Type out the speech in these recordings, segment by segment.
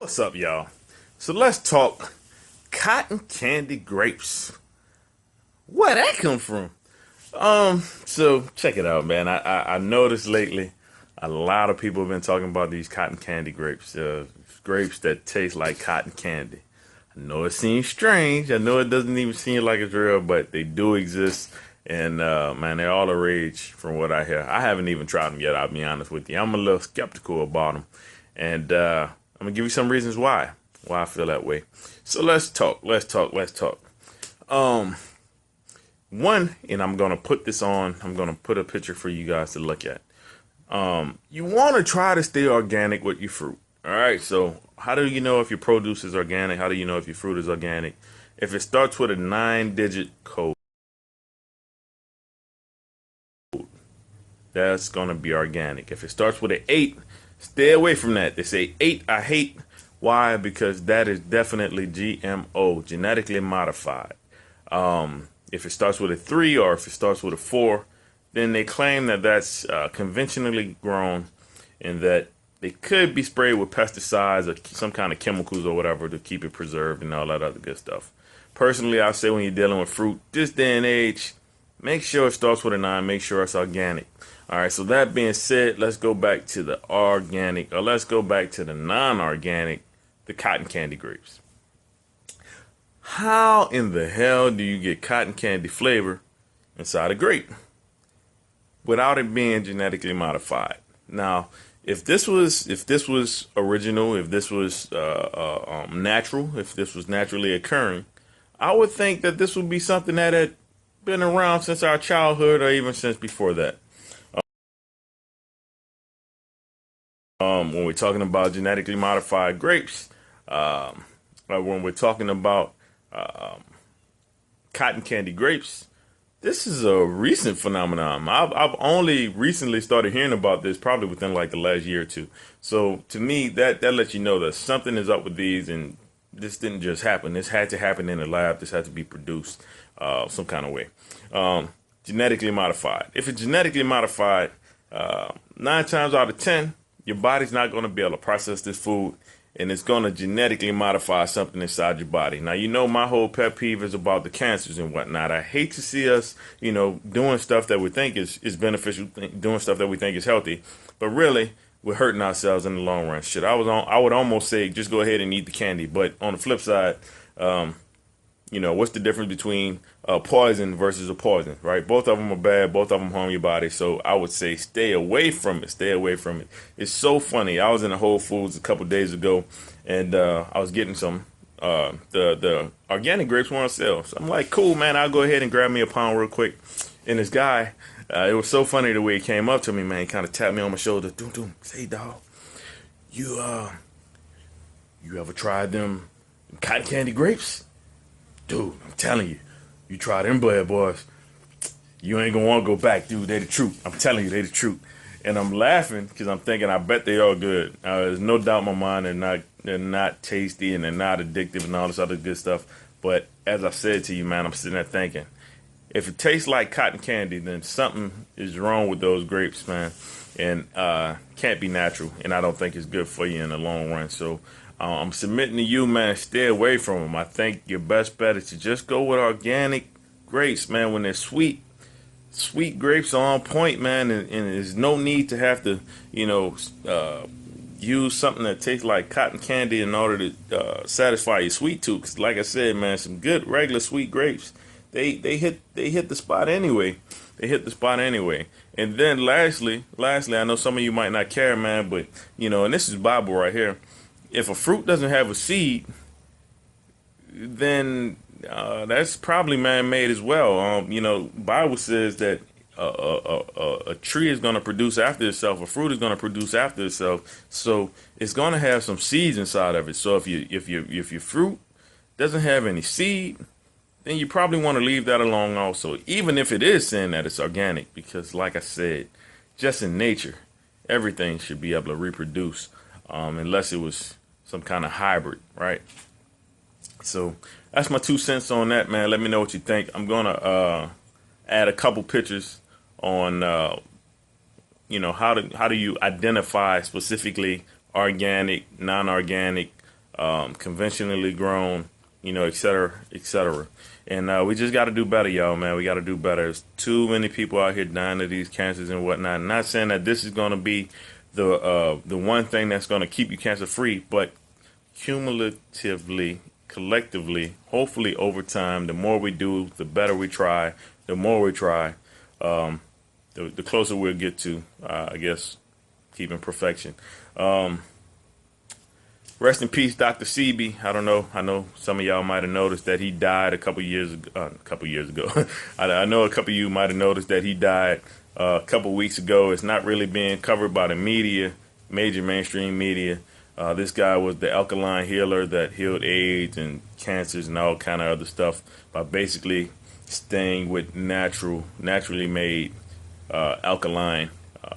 What's up, y'all? So let's talk cotton candy grapes. Where that come from? So check it out, man. I noticed lately a lot of people have been talking about these cotton candy grapes, grapes that taste like cotton candy. I know it seems strange. I know it doesn't even seem like it's real, but they do exist. And man, they're all the rage from what I hear. I haven't even tried them yet. I'll be honest with you. I'm a little skeptical about them, and I'm gonna give you some reasons why I feel that way. So let's talk. Let's talk. Let's talk. Um, One, and I'm gonna put this on. I'm gonna put a picture for you guys to look at. You want to try to stay organic with your fruit. All right. So how do you know if your produce is organic? How do you know if your fruit is organic? If it starts with a 9-digit code, that's gonna be organic. If it starts with an 8, stay away from that. They say 8, I hate. Why? Because that is definitely GMO, genetically modified. If it starts with a 3 or if it starts with a 4, then they claim that that's conventionally grown and that they could be sprayed with pesticides or some kind of chemicals or whatever to keep it preserved and all that other good stuff. Personally, I say when you're dealing with fruit this day and age, make sure it starts with a 9, make sure it's organic. All right, so that being said, let's go back to the organic, or let's go back to the non-organic, the cotton candy grapes. How in the hell do you get cotton candy flavor inside a grape without it being genetically modified? Now, if this was original, if this was natural, if this was naturally occurring, I would think that this would be something that had been around since our childhood or even since before that. When we're talking about genetically modified grapes, or when we're talking about cotton candy grapes, this is a recent phenomenon. I've only recently started hearing about this, probably within like the last year or two. So to me, that lets you know that something is up with these, and this didn't just happen. This had to happen in the lab. This had to be produced some kind of way. Genetically modified. If it's genetically modified, 9 times out of 10, your body's not going to be able to process this food, and it's going to genetically modify something inside your body. Now, you know, my whole pet peeve is about the cancers and whatnot. I hate to see us, doing stuff that we think is beneficial, doing stuff that we think is healthy, but really, we're hurting ourselves in the long run. Shit, I would almost say just go ahead and eat the candy. But on the flip side, what's the difference between poison versus a poison, right? Both of them are bad. Both of them harm your body. So I would say stay away from it. Stay away from it. It's so funny. I was in a Whole Foods a couple days ago, and I was getting some. The organic grapes were on sale. So I'm like, cool, man. I'll go ahead and grab me a pound real quick. And this guy, it was so funny the way he came up to me, man. He kind of tapped me on my shoulder. Doom, doom. Say, dog, you ever tried them cotton candy grapes? Dude, I'm telling you, you try them bad boys, you ain't gonna want to go back, dude. They the truth. I'm telling you, they the truth. And I'm laughing because I'm thinking, I bet they are good. There's no doubt in my mind they're not tasty and they're not addictive and all this other good stuff. But as I said to you, man, I'm sitting there thinking, if it tastes like cotton candy, then something is wrong with those grapes, man, and can't be natural. And I don't think it's good for you in the long run. So I'm submitting to you, man. Stay away from them. I think your best bet is to just go with organic grapes, man. When they're sweet, sweet grapes are on point, man, and there's no need to have to, use something that tastes like cotton candy in order to satisfy your sweet tooth. 'Cause like I said, man, some good regular sweet grapes, they hit the spot anyway. They hit the spot anyway. And then lastly, I know some of you might not care, man, but and this is Bible right here. If a fruit doesn't have a seed, then that's probably man-made as well. Bible says that a tree is going to produce after itself. A fruit is going to produce after itself. So it's going to have some seeds inside of it. So if your fruit doesn't have any seed, then you probably want to leave that alone also, even if it is saying that it's organic, because like I said, just in nature, everything should be able to reproduce, unless it was some kind of hybrid, right? So that's my 2 cents on that, man. Let me know what you think. I'm gonna add a couple pictures on how do you identify specifically organic, non-organic, conventionally grown, et cetera, et cetera. And we just got to do better, y'all, man. We got to do better. There's too many people out here dying of these cancers and whatnot. I'm not saying that this is going to be the one thing that's going to keep you cancer free, but cumulatively, collectively, hopefully over time, the more we do, the better we try. The more we try, the closer we'll get to, I guess, keeping perfection. Rest in peace, Dr. Sebi. I don't know. I know some of y'all might have noticed that he died a couple years ago. I know a couple of you might have noticed that he died a couple weeks ago. It's not really being covered by the media, major mainstream media. This guy was the alkaline healer that healed AIDS and cancers and all kind of other stuff by basically staying with naturally made alkaline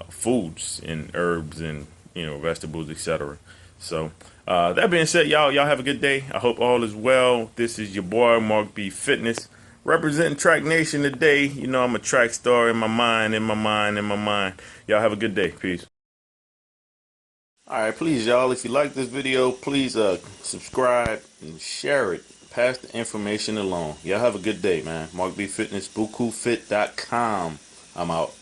foods and herbs and vegetables, etc. So that being said, y'all have a good day. I hope all is well. This is your boy Mark B Fitness representing Track Nation today. I'm a track star in my mind. Y'all have a good day. Peace. All right, please, y'all, if you like this video, please subscribe and share it. Pass the information along. Y'all have a good day, man. Mark B Fitness, BukuFit.com. I'm out.